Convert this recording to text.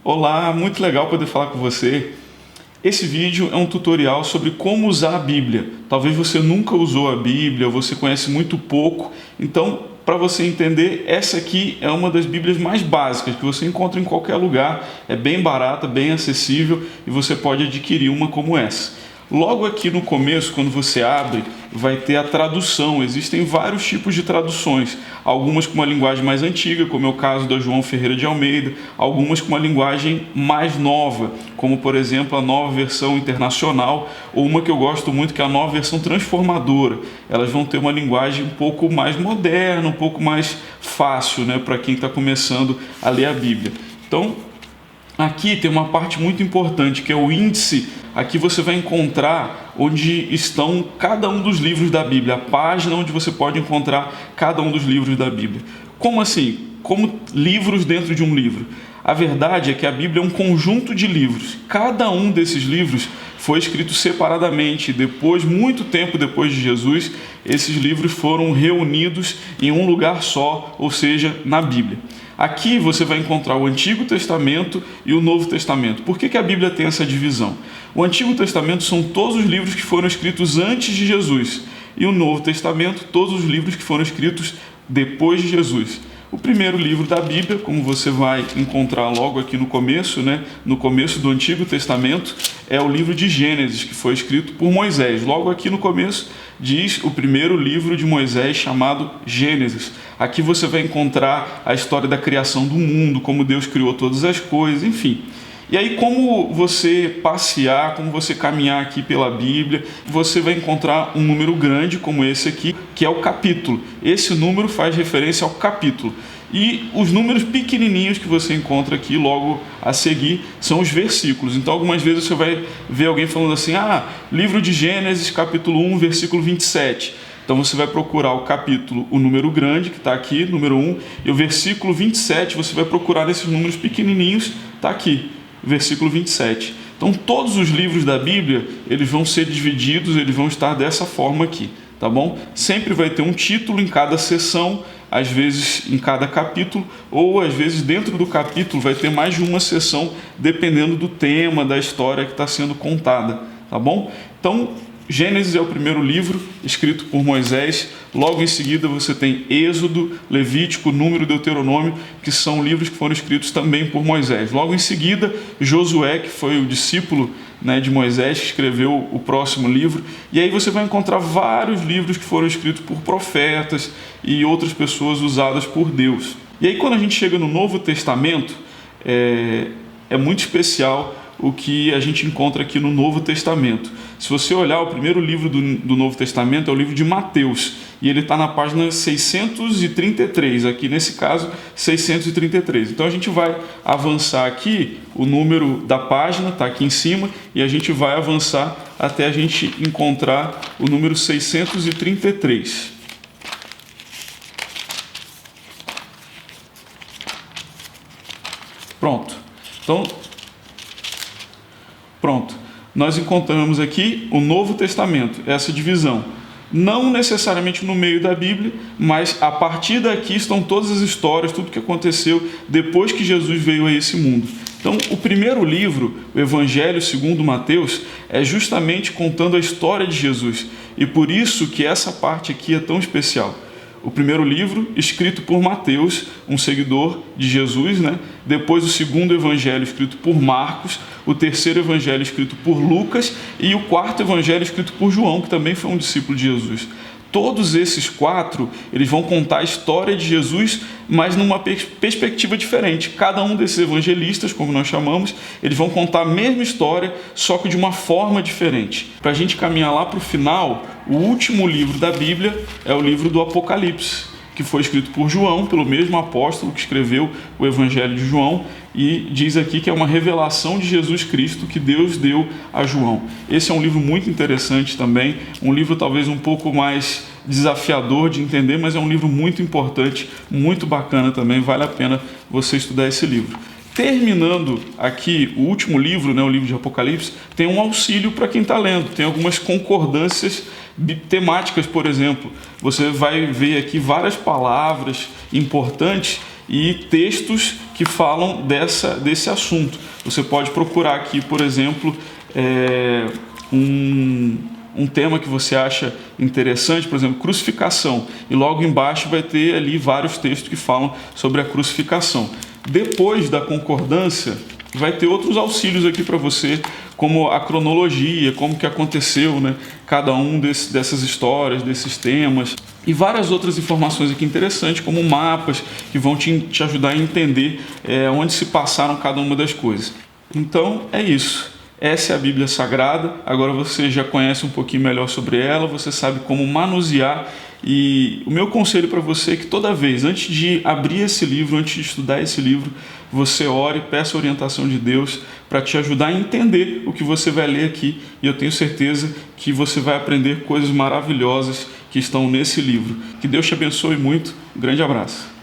Olá, muito legal poder falar com você. Esse vídeo é um tutorial sobre como usar a Bíblia. Talvez você nunca usou a Bíblia, você conhece muito pouco, então para você entender, essa aqui é uma das Bíblias mais básicas que você encontra em qualquer lugar, é bem barata, bem acessível e você pode adquirir uma como essa. Logo aqui no começo, quando você abre, vai ter a tradução. Existem vários tipos de traduções, algumas com uma linguagem mais antiga, como é o caso da João Ferreira de Almeida, algumas com uma linguagem mais nova, como por exemplo a Nova Versão Internacional, ou uma que eu gosto muito, que é a Nova Versão Transformadora. Elas vão ter uma linguagem um pouco mais moderna, um pouco mais fácil, para quem está começando a ler a Bíblia. Então, aqui tem uma parte muito importante, que é o índice. Aqui você vai encontrar onde estão cada um dos livros da Bíblia, a página onde você pode encontrar cada um dos livros da Bíblia. Como assim? Como livros dentro de um livro? A verdade é que a Bíblia é um conjunto de livros. Cada um desses livros foi escrito separadamente. Depois, muito tempo depois de Jesus, esses livros foram reunidos em um lugar só, ou seja, na Bíblia. Aqui você vai encontrar o Antigo Testamento e o Novo Testamento. Por que a Bíblia tem essa divisão? O Antigo Testamento são todos os livros que foram escritos antes de Jesus. E o Novo Testamento, todos os livros que foram escritos depois de Jesus. O primeiro livro da Bíblia, como você vai encontrar logo aqui no começo, no começo do Antigo Testamento, é o livro de Gênesis, que foi escrito por Moisés. Logo aqui no começo diz o primeiro livro de Moisés, chamado Gênesis. Aqui você vai encontrar a história da criação do mundo, como Deus criou todas as coisas, enfim. E aí, como você passear, como você caminhar aqui pela Bíblia, você vai encontrar um número grande como esse aqui, que é o capítulo. Esse número faz referência ao capítulo. E os números pequenininhos que você encontra aqui logo a seguir são os versículos. Então, algumas vezes você vai ver alguém falando assim, livro de Gênesis, capítulo 1, versículo 27. Então você vai procurar o capítulo, o número grande, que está aqui, número 1, e o versículo 27, você vai procurar nesses números pequenininhos, está aqui, versículo 27. Então todos os livros da Bíblia, eles vão ser divididos, eles vão estar dessa forma aqui, tá bom? Sempre vai ter um título em cada seção, às vezes em cada capítulo, ou às vezes dentro do capítulo vai ter mais de uma seção, dependendo do tema, da história que está sendo contada, tá bom? Então, Gênesis é o primeiro livro escrito por Moisés. Logo em seguida você tem Êxodo, Levítico, Número e Deuteronômio, que são livros que foram escritos também por Moisés. Logo em seguida, Josué, que foi o discípulo de Moisés, que escreveu o próximo livro. E aí você vai encontrar vários livros que foram escritos por profetas e outras pessoas usadas por Deus. E aí quando a gente chega no Novo Testamento, é muito especial o que a gente encontra aqui no Novo Testamento. Se você olhar, o primeiro livro do Novo Testamento é o livro de Mateus, e ele está na página 633, aqui nesse caso 633. Então a gente vai avançar aqui, o número da página está aqui em cima, e a gente vai avançar até a gente encontrar o número 633. Pronto, nós encontramos aqui o Novo Testamento, essa divisão. Não necessariamente no meio da Bíblia, mas a partir daqui estão todas as histórias, tudo que aconteceu depois que Jesus veio a esse mundo. Então, o primeiro livro, o Evangelho segundo Mateus, é justamente contando a história de Jesus. E por isso que essa parte aqui é tão especial. O primeiro livro, escrito por Mateus, um seguidor de Jesus, Depois o segundo evangelho, escrito por Marcos, o terceiro evangelho, escrito por Lucas, e o quarto evangelho, escrito por João, que também foi um discípulo de Jesus. Todos esses quatro, eles vão contar a história de Jesus, mas numa perspectiva diferente. Cada um desses evangelistas, como nós chamamos, eles vão contar a mesma história, só que de uma forma diferente. Para a gente caminhar lá para o final, o último livro da Bíblia é o livro do Apocalipse, que foi escrito por João, pelo mesmo apóstolo que escreveu o Evangelho de João, e diz aqui que é uma revelação de Jesus Cristo que Deus deu a João. Esse é um livro muito interessante também, um livro talvez um pouco mais desafiador de entender, mas é um livro muito importante, muito bacana também, vale a pena você estudar esse livro. Terminando aqui o último livro, o livro de Apocalipse, tem um auxílio para quem está lendo, tem algumas concordâncias temáticas, por exemplo. Você vai ver aqui várias palavras importantes e textos que falam desse assunto. Você pode procurar aqui, por exemplo, um tema que você acha interessante, por exemplo, crucificação, e logo embaixo vai ter ali vários textos que falam sobre a crucificação. Depois da concordância, vai ter outros auxílios aqui para você, como a cronologia, como que aconteceu, né, cada um dessas histórias, desses temas, e várias outras informações aqui interessantes, como mapas, que vão te ajudar a entender onde se passaram cada uma das coisas. Então, é isso. Essa é a Bíblia Sagrada. Agora você já conhece um pouquinho melhor sobre ela, você sabe como manusear. E o meu conselho para você é que toda vez, antes de abrir esse livro, antes de estudar esse livro, você ore, peça a orientação de Deus para te ajudar a entender o que você vai ler aqui. E eu tenho certeza que você vai aprender coisas maravilhosas que estão nesse livro. Que Deus te abençoe muito. Um grande abraço.